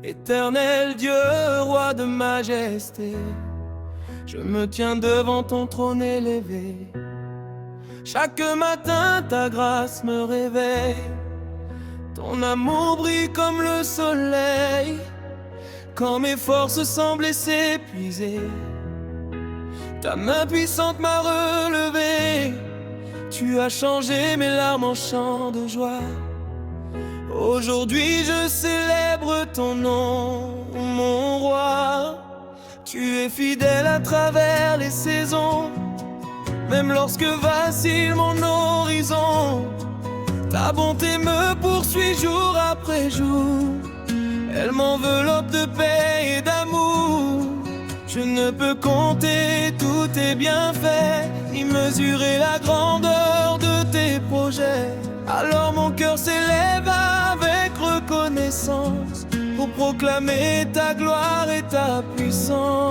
Éternel Dieu, roi de majesté, je me tiens devant ton trône élevé. Chaque matin ta grâce me réveille, ton amour brille comme le soleil. Quand mes forces semblaient s'épuiser, ta main puissante m'a relevé. Tu as changé mes larmes en chants de joie. Aujourd'hui je célèbre ton nom, mon roi. Tu es fidèle à travers les saisons, même lorsque vacille mon horizon. Ta bonté me poursuit jour après jour, elle m'enveloppe de paix et d'amour. Je ne peux compter tous tes bienfaits, ni mesurer la grandeur de tes projets. Alors mon cœur s'élève avec reconnaissance pour proclamer ta gloire et ta puissance.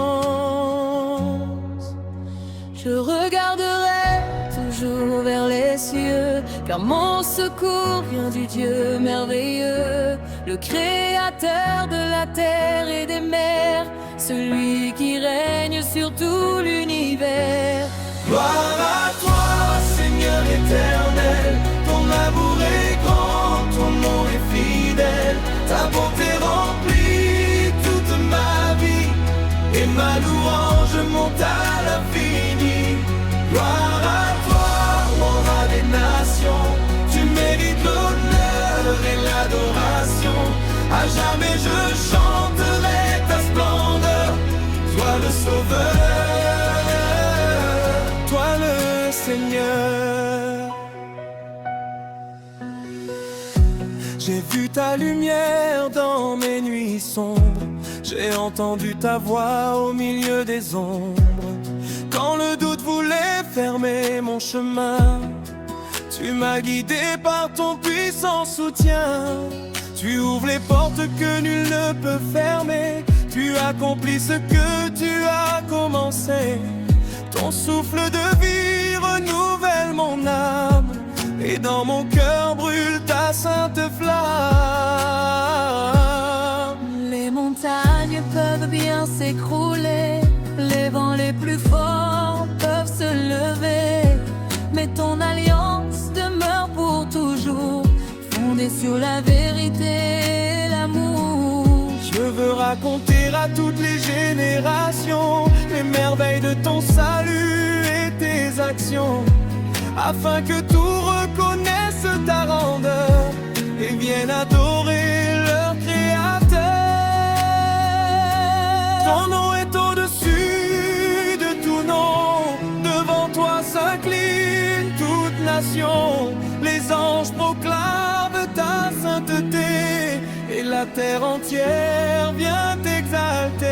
Je regarderai toujours vers les cieux, car mon secours vient du Dieu merveilleux, le créateur de la terre et des mers, celui qui règne sur tout l'univers. Gloire à toi, Seigneur éternel, ton amour est grand, ton nom est fidèle, ta bonté remplit toute ma vie, et ma louange monte à l'infini. Gloire à toi, roi des nations, tu mérites l'honneur et l'adoration. À jamais je chanterai ta splendeur, toi le sauveur, toi le Seigneur. J'ai vu ta lumière dans mes nuits sombres, j'ai entendu ta voix au milieu des ombres. Quand le doute voulait fermer mon chemin, tu m'as guidé par ton puissant soutien. Tu ouvres les portes que nul ne peut fermer, tu accomplis ce que tu as commencé. Ton souffle de vie renouvelle mon âme, et dans mon cœur brûle ta sainte flamme. Les montagnes peuvent bien s'écrouler, les vents les plus forts peuvent se lever, mais ton alliance demeure pour toujours, fondée sur la vérité et l'amour. Je veux raconter à toutes les générations les merveilles de ton salut et tes actions, afin que tout reconnaisse ta grandeur et vienne adorer leur créateur. Ton nom est au-dessus de tout nom, devant toi s'incline toute nation. Les anges proclament ta sainteté, et la terre entière vient t'exalter.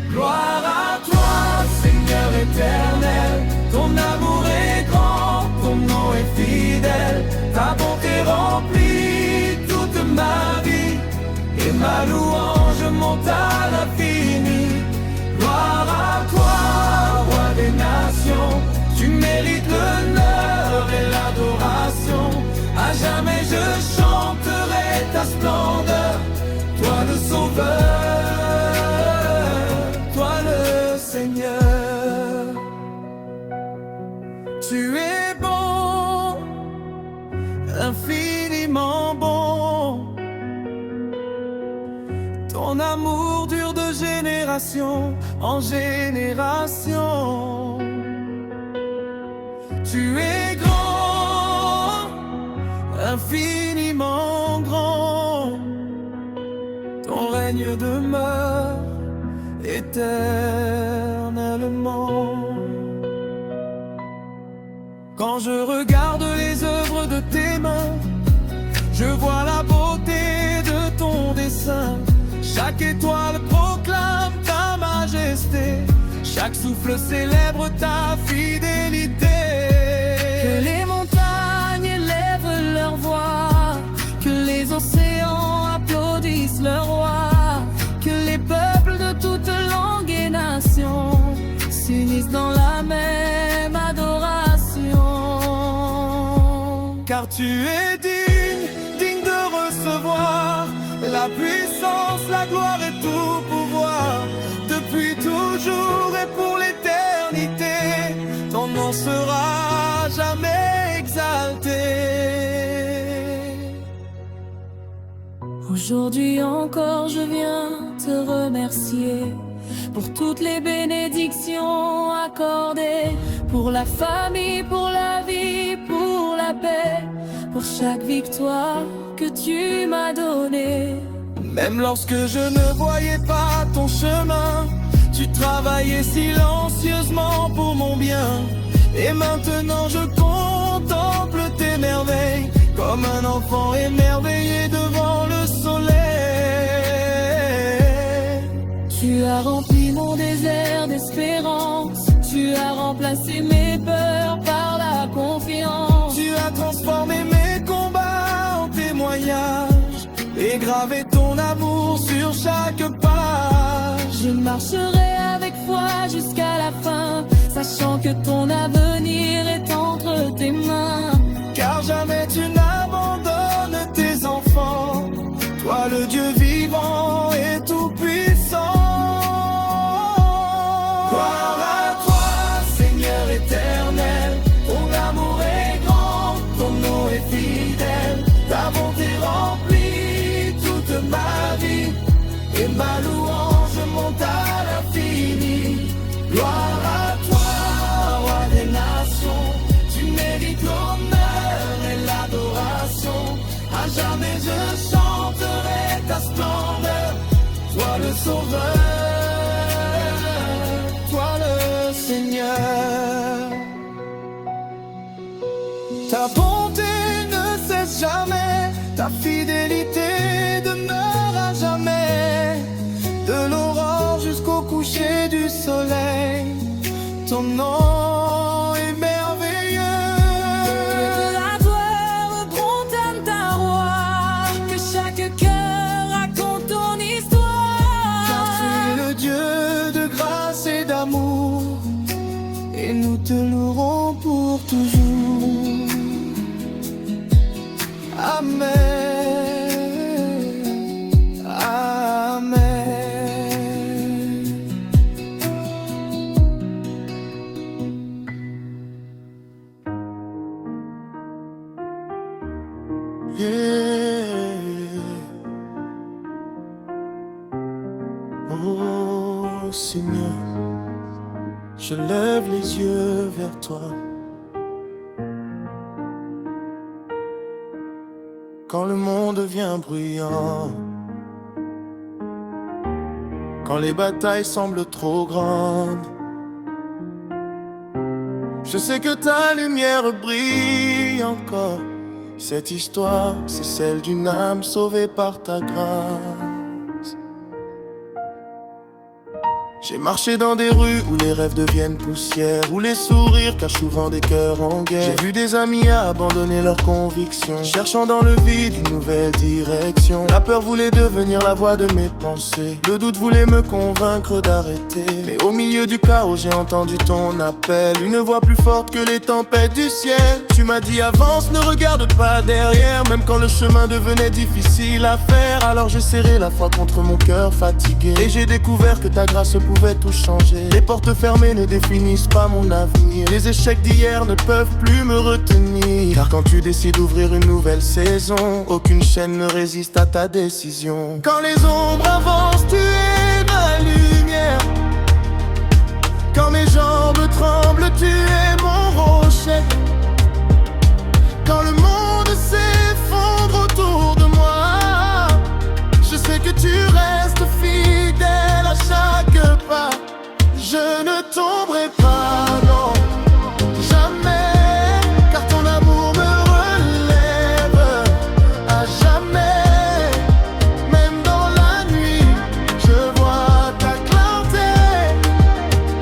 Gloire à toi, Seigneur éternel, ton amour est grand, ton nom est fidèle, ta bonté remplit toute ma vie, et ma louange monte à l'infini. Gloire à toi, roi des nations, tu mérites l'honneur et l'adoration. À jamais je chanterai ta splendeur, toi le sauveur, toi le Seigneur. Tu es bon, infiniment bon. Ton amour dure de génération en génération. Tu es grand, infiniment grand. Ton règne demeure éternellement. Quand je regarde les œuvres de tes mains, je vois la beauté de ton dessein. Chaque étoile proclame ta majesté, chaque souffle célèbre ta fidélité. Que les montagnes élèvent leur voix, que les océans applaudissent leur roi, que les peuples de toutes langues et nations s'unissent dans la même adoration. Car tu es digne, digne de recevoir puissance, la gloire et tout pouvoir, depuis toujours et pour l'éternité. Ton nom sera jamais exalté. Aujourd'hui encore je viens te remercier pour toutes les bénédictions accordées, pour la famille, pour la vie, pour la paix, pour chaque victoire que tu m'as donnée. Même lorsque je ne voyais pas ton chemin, tu travaillais silencieusement pour mon bien. Et maintenant je contemple tes merveilles, comme un enfant émerveillé devant le soleil. Tu as rempli mon désert d'espérance, tu as remplacé mes peurs par la confiance. Tu as transformé mes combats en témoignages et gravé ton amour sur chaque page. Je marcherai avec foi jusqu'à la fin, sachant que ton avenir est entre tes mains. Car jamais tu n'abandonnes tes enfants, toi le Dieu vivant et tout-puissant. Gloire à toi, Seigneur éternel, ton amour est grand, ton nom est fidèle, ta bonté remplit toute ma vie, et ma louange monte à l'infini. Gloire à toi, roi des nations, tu mérites l'honneur et l'adoration. À jamais je chanterai ta splendeur, toi le sauveur, toi le Seigneur. Ta bonté ne cesse jamais, ta fidélité demeure à jamais. De l'aurore jusqu'au coucher du soleil, ton nom est merveilleux. De la gloire prononce ta roi, que chaque cœur raconte ton histoire. Car tu es le Dieu de grâce et d'amour, et nous te louerons pour toujours. Amen. Amen. Yeah. Oh Seigneur, je lève les yeux vers toi. Quand le monde devient bruyant, quand les batailles semblent trop grandes, je sais que ta lumière brille encore. Cette histoire, c'est celle d'une âme sauvée par ta grâce. J'ai marché dans des rues où les rêves deviennent poussière, où les sourires cachent souvent des cœurs en guerre. J'ai vu des amis abandonner leurs convictions, cherchant dans le vide une nouvelle direction. La peur voulait devenir la voix de mes pensées, le doute voulait me convaincre d'arrêter. Mais au milieu du chaos, j'ai entendu ton appel, une voix plus forte que les tempêtes du ciel. Tu m'as dit avance, ne regarde pas derrière, même quand le chemin devenait difficile à faire. Alors j'ai serré la foi contre mon cœur fatigué, et j'ai découvert que ta grâce pouvait tout changer. Les portes fermées ne définissent pas mon avenir, les échecs d'hier ne peuvent plus me retenir. Car quand tu décides d'ouvrir une nouvelle saison, aucune chaîne ne résiste à ta décision. Quand les ombres avancent, tu es ma lumière. Quand mes jambes tremblent, tu es mon rocher. Quand le monde s'effondre autour de moi, je sais que tu restes fidèle à chaque pas. Je ne tomberai pas, non, jamais, car ton amour me relève à jamais. Même dans la nuit, je vois ta clarté.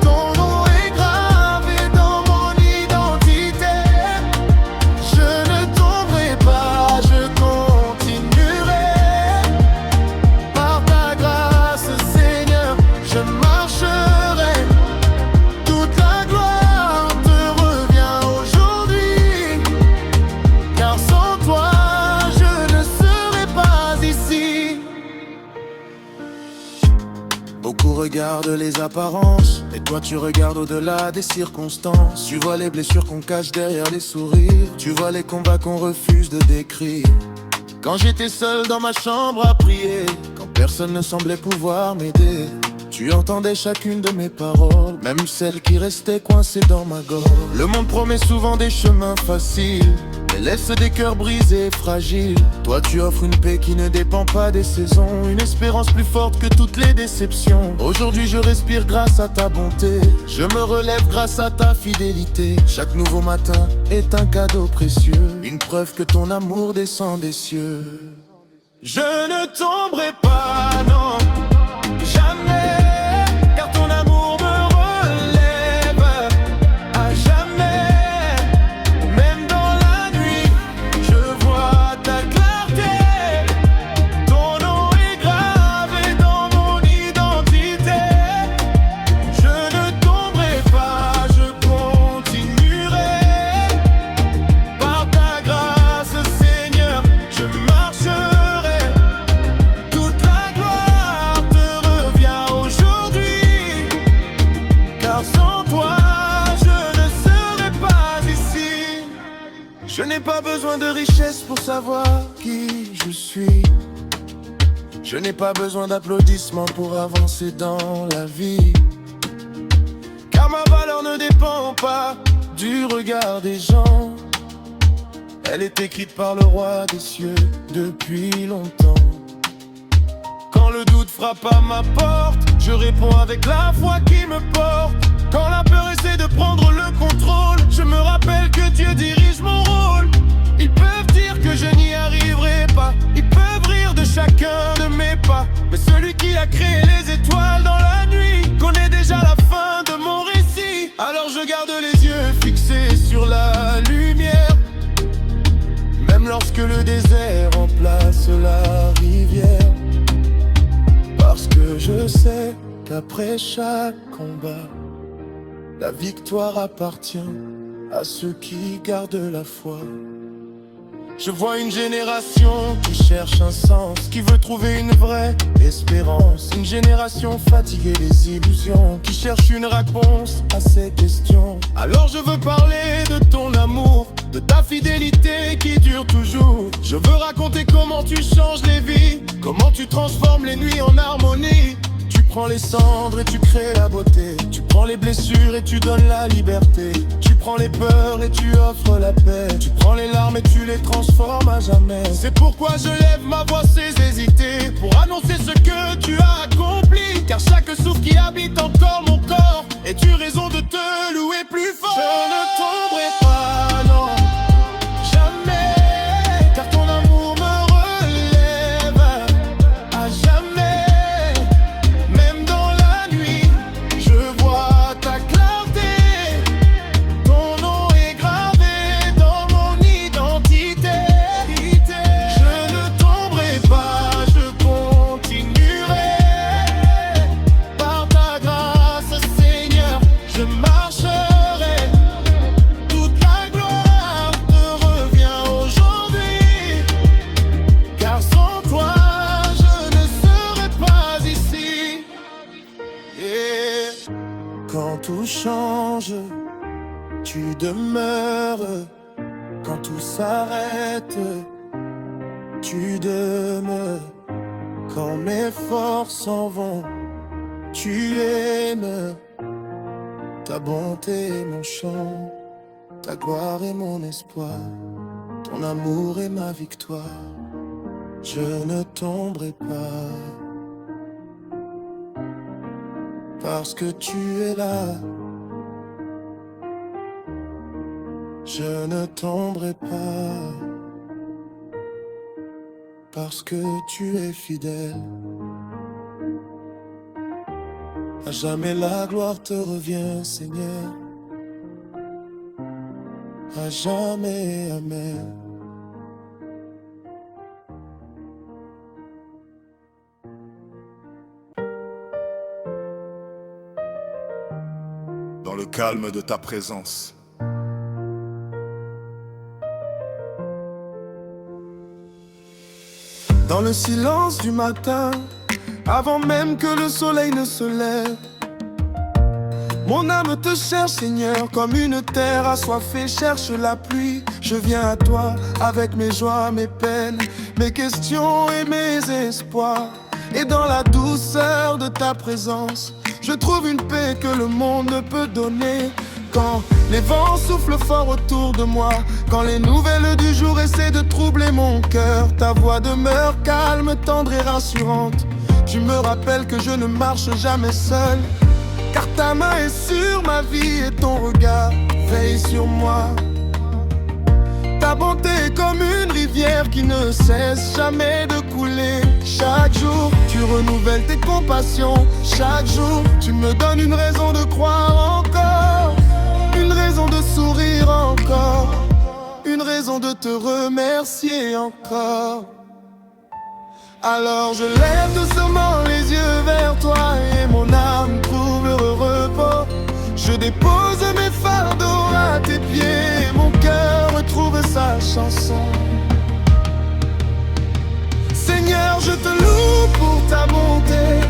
Ton nom est gravé dans mon identité. regarde les apparences, et toi tu regardes au-delà des circonstances. Tu vois les blessures qu'on cache derrière les sourires, tu vois les combats qu'on refuse de décrire. Quand j'étais seul dans ma chambre à prier, quand personne ne semblait pouvoir m'aider, tu entendais chacune de mes paroles, même celles qui restaient coincées dans ma gorge. Le monde promet souvent des chemins faciles, mais laisse des cœurs brisés et fragiles. Toi tu offres une paix qui ne dépend pas des saisons, une espérance plus forte que toutes les déceptions. Aujourd'hui je respire grâce à ta bonté, je me relève grâce à ta fidélité. Chaque nouveau matin est un cadeau précieux, une preuve que ton amour descend des cieux. Je ne tomberai pas, non, jamais, car ton amour me relève à jamais. Même dans la nuit, je vois ta clarté. Ton nom est gravé dans mon identité. Je ne tomberai pas, je continuerai. Par ta grâce, Seigneur, je marcherai. Toute la gloire te revient aujourd'hui, car sans toi, je ne serais pas ici. Je n'ai pas besoin de richesse pour savoir qui je suis. Je n'ai pas besoin d'applaudissements pour avancer dans la vie, car ma valeur ne dépend pas du regard des gens. Elle est écrite par le roi des cieux depuis longtemps. Quand le doute frappe à ma porte, je réponds avec la foi qui me porte. Quand la peur essaie de prendre le contrôle, je me rappelle que Dieu dirige mon rôle. Ils peuvent dire que je n'y arriverai pas, ils peuvent rire de chacun de mes pas, mais celui qui a créé les étoiles dans la nuit connaît déjà la fin de mon récit. Alors je garde les yeux fixés sur la lumière, même lorsque le désert remplace la rivière. Parce que je sais qu'après chaque combat, la victoire appartient à ceux qui gardent la foi. Je vois une génération qui cherche un sens, qui veut trouver une vraie espérance. Une génération fatiguée des illusions, qui cherche une réponse à ces questions. Alors je veux parler de ton amour, de ta fidélité qui dure toujours. Je veux raconter comment tu changes les vies, comment tu transformes les nuits en harmonie. Tu prends les cendres et tu crées la beauté, tu prends les blessures et tu donnes la liberté. Tu prends les peurs et tu offres la paix, tu prends les larmes et tu les transformes à jamais. C'est pourquoi je lève ma voix sans hésiter, pour annoncer ce que tu as accompli. Car chaque souffle qui habite encore mon corps est une raison de te louer plus fort. Je ne tomberai pas, non, jamais, car ton amour me relève à jamais. Même dans la nuit, je vois ta clarté. Ton nom est gravé dans mon identité. Je ne tomberai pas, je continuerai. Par ta grâce, Seigneur, je marcherai. Toute la gloire te revient aujourd'hui, car sans toi, je ne serais pas ici. Yeah. Quand tout change, tu demeures. Quand tout s'arrête, tu demeures. Quand mes forces s'en vont, tu aimes. Ta bonté est mon chant, ta gloire est mon espoir, ton amour est ma victoire. Je ne tomberai pas, parce que tu es là. Je ne tomberai pas, parce que tu es fidèle. À jamais la gloire te revient, Seigneur. À jamais, amen. Dans le calme de ta présence, dans le silence du matin, avant même que le soleil ne se lève. Mon âme te cherche, Seigneur, comme une terre assoiffée cherche la pluie. Je viens à toi avec mes joies, mes peines, mes questions et mes espoirs. Et dans la douceur de ta présence, je trouve une paix que le monde ne peut donner. Quand les vents soufflent fort autour de moi, quand les nouvelles du jour essaient de troubler mon cœur, ta voix demeure calme, tendre et rassurante. Tu me rappelles que je ne marche jamais seul, car ta main est sur ma vie et ton regard veille sur moi. Ta bonté est comme une rivière qui ne cesse jamais de couler. Chaque jour, tu renouvelles tes compassions. Chaque jour, tu me donnes une raison de croire encore, une raison de sourire encore, une raison de te remercier encore. Alors je lève doucement les yeux vers toi et mon âme trouve le repos. Je dépose mes fardeaux à tes pieds et mon cœur retrouve sa chanson. Seigneur, je te loue pour ta bonté,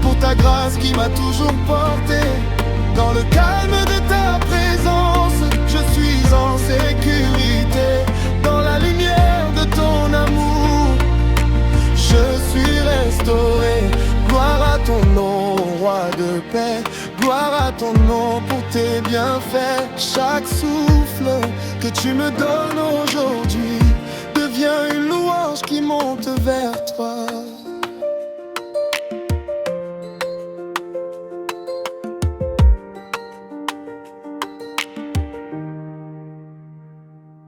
pour ta grâce qui m'a toujours porté. Dans le calme de ta présence, je suis en sécurité. Dans la lumière de ton amour, je suis restauré. Gloire à ton nom, roi de paix. Gloire à ton nom pour tes bienfaits. Chaque souffle que tu me donnes aujourd'hui devient une louange qui monte vers toi.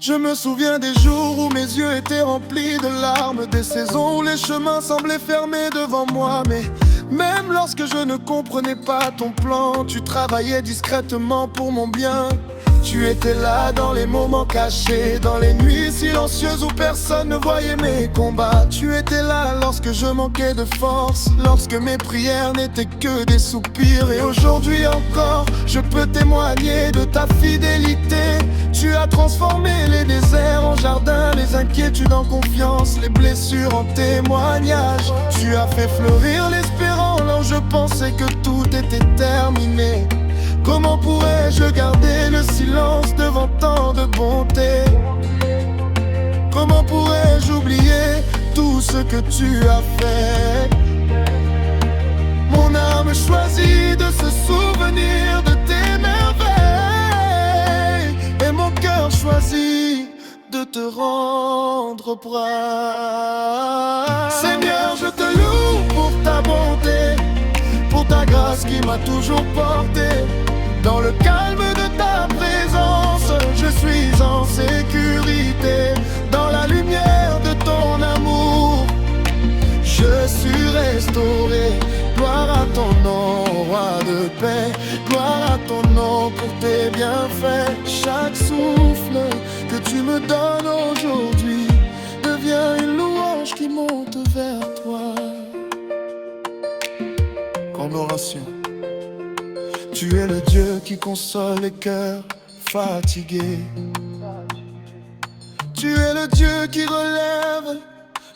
Je me souviens des jours où mes yeux étaient remplis de larmes, des saisons où les chemins semblaient fermés devant moi. Mais même lorsque je ne comprenais pas ton plan, tu travaillais discrètement pour mon bien. Tu étais là dans les moments cachés, dans les nuits silencieuses où personne ne voyait mes combats. Tu étais là lorsque je manquais de force, lorsque mes prières n'étaient que des soupirs. Et aujourd'hui encore, je peux témoigner de ta fidélité. Tu as transformé les déserts en jardins, les inquiétudes en confiance, les blessures en témoignages. Tu as fait fleurir l'espérance là où je pensais que tout était terminé. Comment pourrais-je garder le silence devant tant de bonté? Comment pourrais-je oublier tout ce que tu as fait? Mon âme choisit de se souvenir de tes merveilles, et mon cœur choisit de te rendre bras. Seigneur, je te loue pour ta bonté, pour ta grâce qui m'a toujours porté. Dans le calme de ta présence, je suis en sécurité. Dans la lumière de ton amour, je suis restauré. Gloire à ton nom, roi de paix. Gloire à ton nom pour tes bienfaits. Chaque souffle que tu me donnes aujourd'hui devient une louange qui monte vers toi. Comme l'oration. Tu es le Dieu qui console les cœurs fatigués. Tu es le Dieu qui relève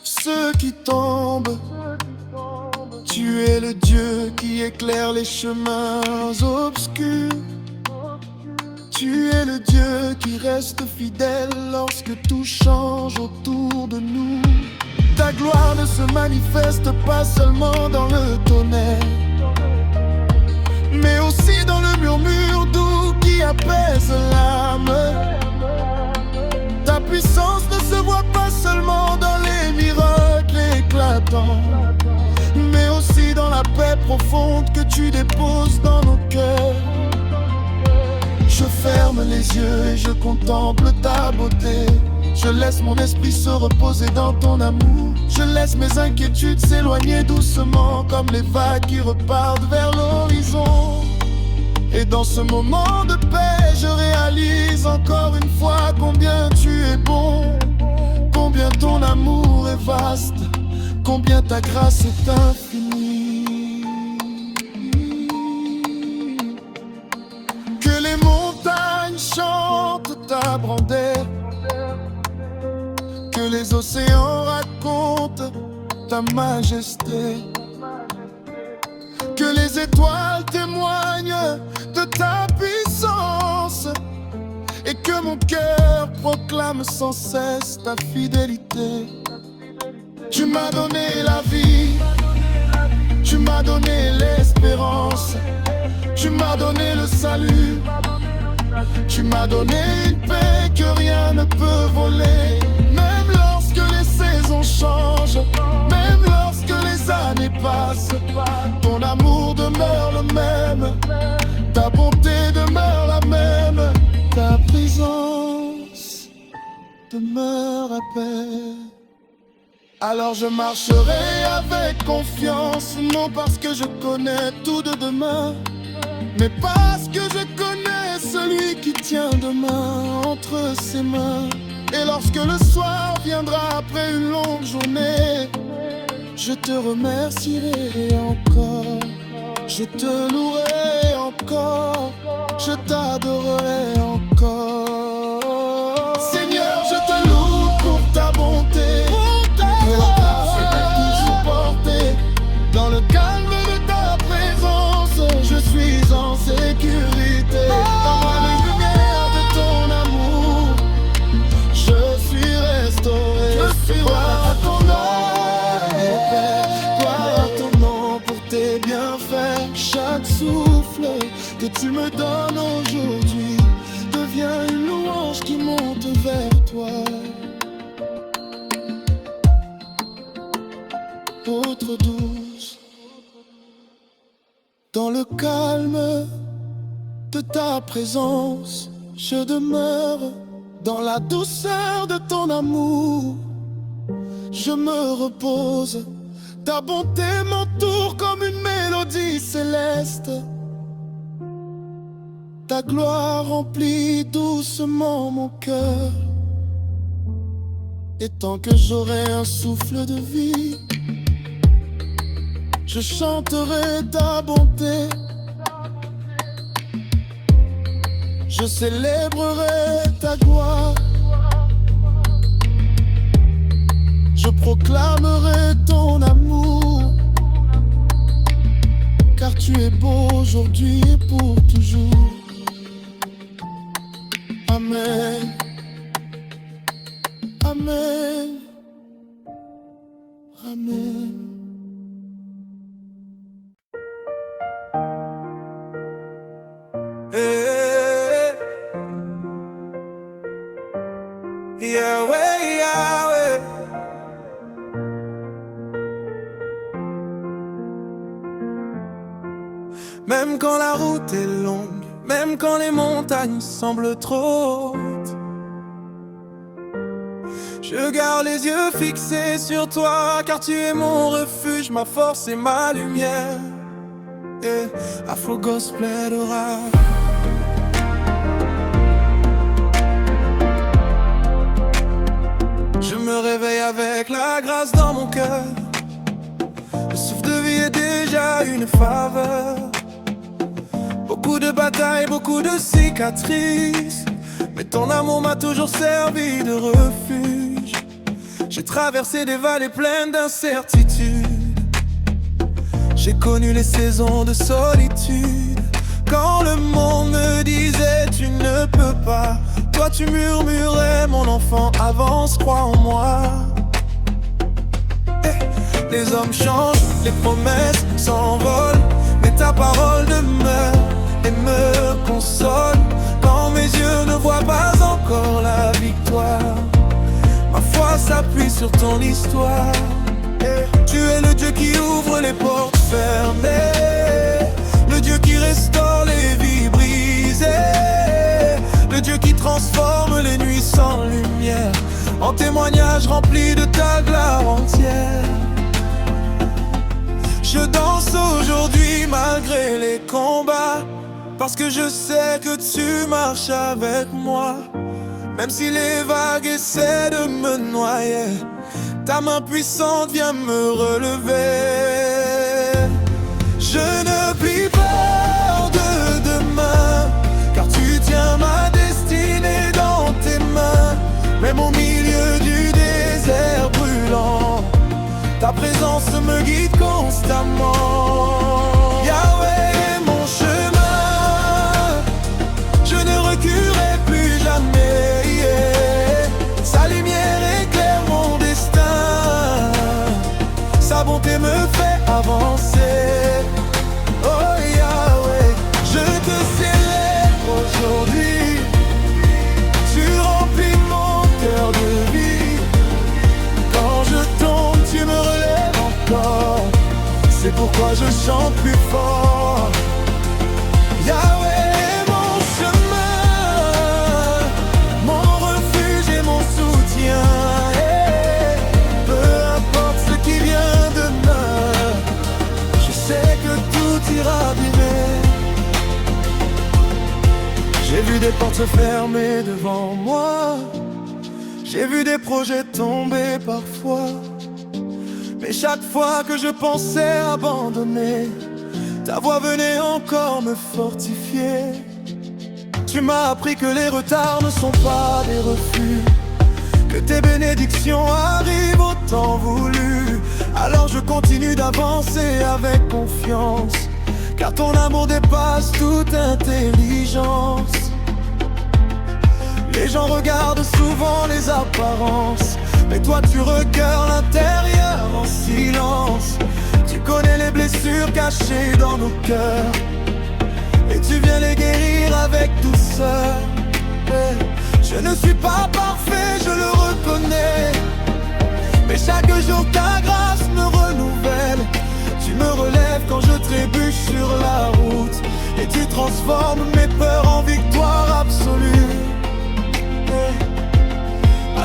ceux qui tombent. Tu es le Dieu qui éclaire les chemins obscurs. Tu es le Dieu qui reste fidèle lorsque tout change autour de nous. Ta gloire ne se manifeste pas seulement dans le tonnerre, mais aussi dans le murmure doux qui apaise l'âme. Ta puissance ne se voit pas seulement dans les miracles éclatants, mais aussi dans la paix profonde que tu déposes dans nos cœurs. Je ferme les yeux et je contemple ta beauté. Je laisse mon esprit se reposer dans ton amour. Je laisse mes inquiétudes s'éloigner doucement, comme les vagues qui repartent vers l'horizon. Et dans ce moment de paix, je réalise encore une fois combien tu es bon, combien ton amour est vaste, combien ta grâce est infinie. Que les montagnes chantent ta grandeur, que les océans racontent ta majesté. Que les étoiles témoignent de ta puissance et que mon cœur proclame sans cesse ta fidélité. Tu m'as donné la vie, tu m'as donné l'espérance, tu m'as donné le salut, tu m'as donné une paix que rien ne peut voler. Même lorsque les saisons changent, même lorsque les années passent, ton amour demeure le même, ta bonté demeure la même, ta présence demeure à paix. Alors je marcherai avec confiance, non parce que je connais tout de demain, mais parce que je connais celui qui tient demain entre ses mains. Et lorsque le soir viendra après une longue journée, je te remercierai encore, je te louerai encore, je t'adorerai encore. Seigneur, je te loue pour ta bonté, dans le calme de ta présence, je suis en sécurité. Dans la lumière de ton amour, je suis restauré. Je suis gloire à ton nom, Père, gloire à ton nom pour tes bienfaits. Chaque souffle que tu me donnes aujourd'hui devient une louange qui monte vers toi. Autre douce, dans le calme de ta présence, je demeure. Dans la douceur de ton amour, je me repose. Ta bonté m'entoure comme une mélodie céleste. Ta gloire remplit doucement mon cœur. Et tant que j'aurai un souffle de vie, je chanterai ta bonté, je célébrerai ta gloire, je proclamerai ton amour, car tu es beau aujourd'hui et pour toujours. Amen, Amen, Amen. Yahweh, Yahweh. Même quand la route est longue, même quand les montagnes semblent trop hautes, je garde les yeux fixés sur toi, car tu es mon refuge, ma force et ma lumière. Afro Gospel aura. Je me réveille avec la grâce dans mon cœur. Le souffle de vie est déjà une faveur. Beaucoup de batailles, beaucoup de cicatrices, mais ton amour m'a toujours servi de refuge. J'ai traversé des vallées pleines d'incertitudes. J'ai connu les saisons de solitude. Quand le monde me disait tu ne peux pas, toi tu murmurais mon enfant avance, crois en moi. Les hommes changent, les promesses s'envolent, mais ta parole demeure et me console. Quand mes yeux ne voient pas encore la victoire, ma foi s'appuie sur ton histoire. Tu es le Dieu qui ouvre les portes fermées, le Dieu qui restaure les vies brisées, le Dieu qui transforme les nuits sans lumière en témoignage rempli de ta gloire entière. Je danse aujourd'hui malgré les combats, parce que je sais que tu marches avec moi. Même si les vagues essaient de me noyer, ta main puissante vient me relever. Je ne plie peur de demain, car tu tiens ma destinée dans tes mains. Même au milieu du désert brûlant, ta présence me guide constamment. C'est pourquoi je chante plus fort. Yahweh est mon chemin, mon refuge et mon soutien. Peu importe ce qui vient demain, je sais que tout ira bien. J'ai vu des portes se fermer devant moi, j'ai vu des projets tomber parfois. Mais chaque fois que je pensais abandonner, ta voix venait encore me fortifier. Tu m'as appris que les retards ne sont pas des refus, que tes bénédictions arrivent au temps voulu. Alors je continue d'avancer avec confiance, car ton amour dépasse toute intelligence. Les gens regardent souvent les apparences, mais toi tu regardes l'intérieur en silence. Tu connais les blessures cachées dans nos cœurs, et tu viens les guérir avec douceur. Je ne suis pas parfait, je le reconnais, mais chaque jour ta grâce me renouvelle. Tu me relèves quand je trébuche sur la route, et tu transformes mes peurs en victoire absolue.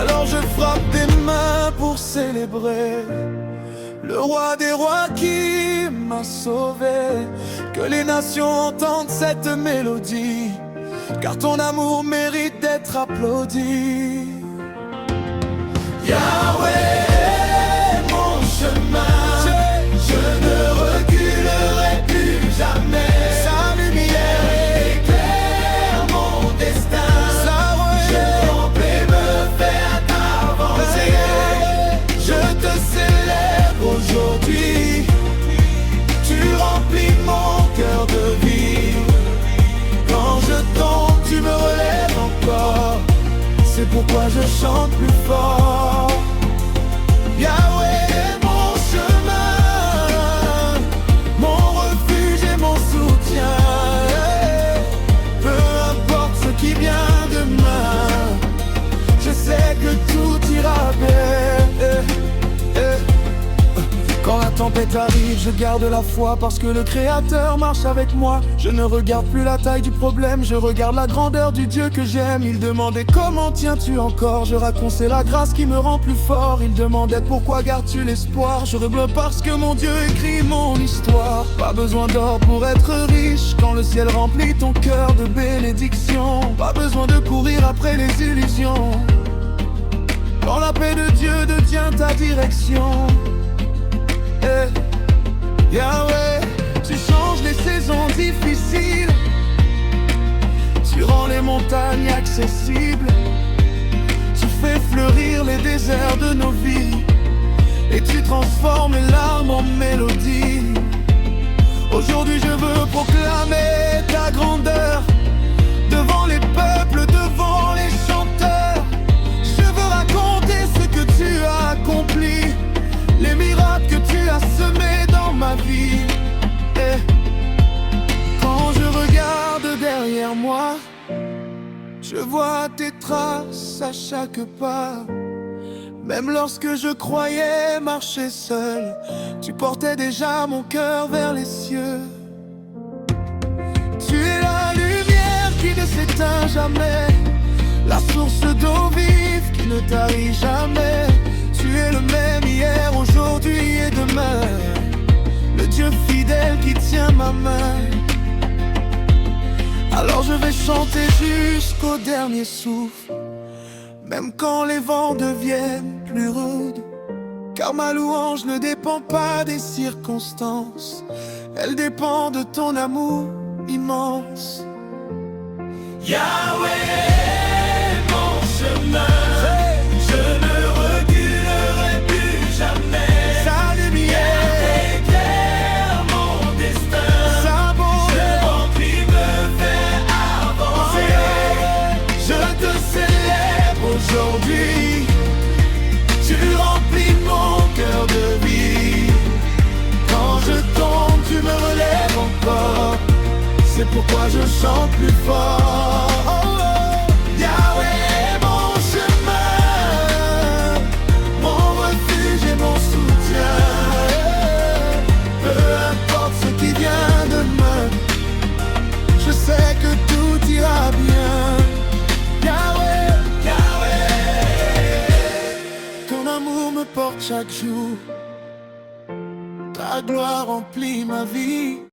Alors je frappe des mains pour célébrer le roi des rois qui m'a sauvé. Que les nations entendent cette mélodie, car ton amour mérite d'être applaudi. Yahweh, mon chemin, je ne reculerai plus jamais. Sa lumière éclaire mon destin. Je vais me faire avancer. Je te célèbre aujourd'hui. Tu remplis mon cœur de vie. Quand je tombe, tu me relèves encore. C'est pourquoi je chante plus fort. Yahweh est mon chemin, mon refuge et mon soutien. Peu importe ce qui vient demain, je sais que tout ira bien. Quand la tempête arrive, je garde la foi, parce que le Créateur marche avec moi. Je ne regarde plus la taille du problème, je regarde la grandeur du Dieu que j'aime. Il demandait comment tiens-tu encore, je raconte c'est la grâce qui me rend plus fort. Il demandait pourquoi gardes-tu l'espoir, je redouble parce que mon Dieu écrit mon histoire. Pas besoin d'or pour être riche, quand le ciel remplit ton cœur de bénédictions. Pas besoin de courir après les illusions, quand la paix de Dieu devient ta direction. Yahweh, tu changes les saisons difficiles, tu rends les montagnes accessibles, tu fais fleurir les déserts de nos vies, et tu transformes les larmes en mélodie. Aujourd'hui je veux proclamer ta grandeur devant les peuples, devant les chanteurs. Je veux raconter ce que tu as accompli, les miracles que tu as semés dans ma vie. Quand je regarde derrière moi, je vois tes traces à chaque pas. Même lorsque je croyais marcher seul, tu portais déjà mon cœur vers les cieux. Tu es la lumière qui ne s'éteint jamais, la source d'eau vive qui ne tarit jamais. Tu es le même hier, aujourd'hui et demain, le Dieu fidèle qui tient ma main. Alors je vais chanter jusqu'au dernier souffle, même quand les vents deviennent plus rudes, car ma louange ne dépend pas des circonstances, elle dépend de ton amour immense. Yahweh, mon chemin, je ne reculerai plus jamais. Sa lumière éclaire mon destin. Sa bonté remplit me fait avancer. Je te célèbre aujourd'hui. Tu remplis mon cœur de vie. Quand je tombe, tu me relèves encore. C'est pourquoi je chante plus fort. Yahweh, mon chemin, mon refuge et mon soutien. Peu ta gloire remplit ma vie.